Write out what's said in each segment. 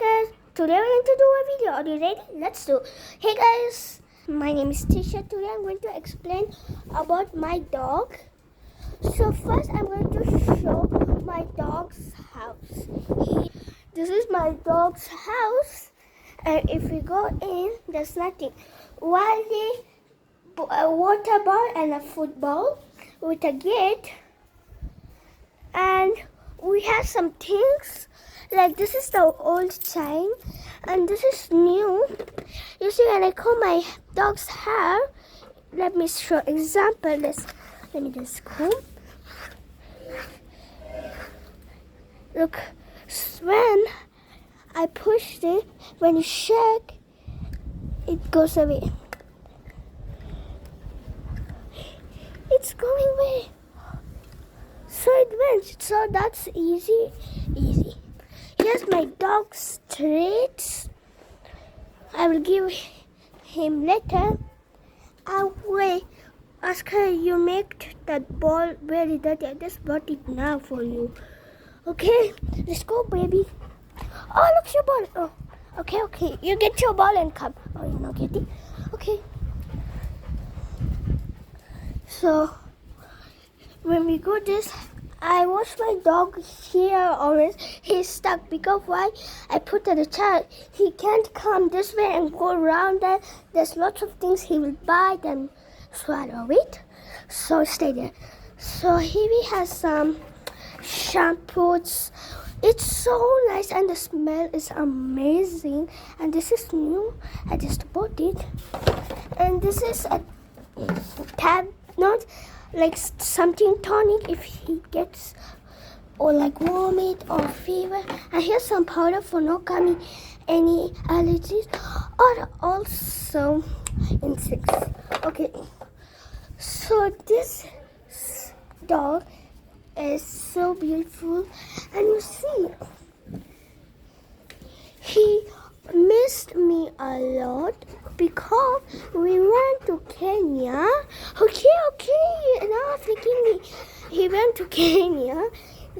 guys, today we're going to do a video. Are you ready? Let's do. Hey guys, my name is Tisha. Today I'm going to explain about my dog. So first I'm going to show my dog's house. This is my dog's house, and if we go in, there's nothing. Only a water ball and a football with a gate, and we have some things. Like this is the old sign and this is new. You see, when I comb my dog's hair, let me show example. Let me just comb. Look, when I push it, when you shake, it goes away. It's going away. So it went. So that's easy. Here's my dog's treats. I will give him later. I will ask her, you make that ball very dirty. I just brought it now for you. Okay, let's go, baby. Oh, look, your ball. Oh, okay. You get your ball and come. Oh, you're not getting. Okay. So, when we go this, I wash my dog here always. He's stuck because why? I put the child. He can't come this way and go around there. There's lots of things he will bite and swallow it. So stay there. So here we have some shampoos. It's so nice and the smell is amazing. And this is new. I just bought it. And this is a tab, not like something tonic if he gets or like vomit or fever. And here's some powder for not coming any allergies or also insects. Okay, so this dog is so beautiful, and you see he missed me a lot because we went to Kenya. Okay, now thinking me. He went to Kenya.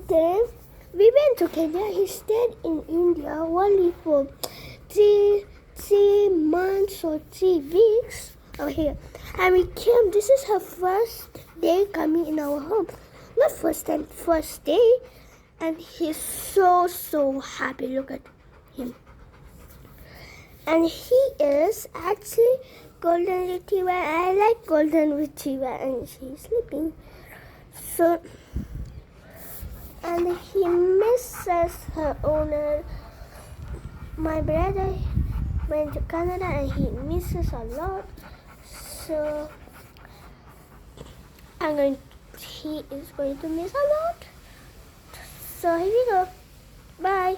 Then we went to Kenya. He stayed in India only for three months or 3 weeks over here. And we came. This is her first day coming in our home. Not first time, first day. And he's so happy. Look at him. And he is actually golden retriever. I like golden retriever, and she's sleeping. So, and he misses her owner. My brother went to Canada, and he misses a lot. So, he is going to miss a lot. So here we go. Bye.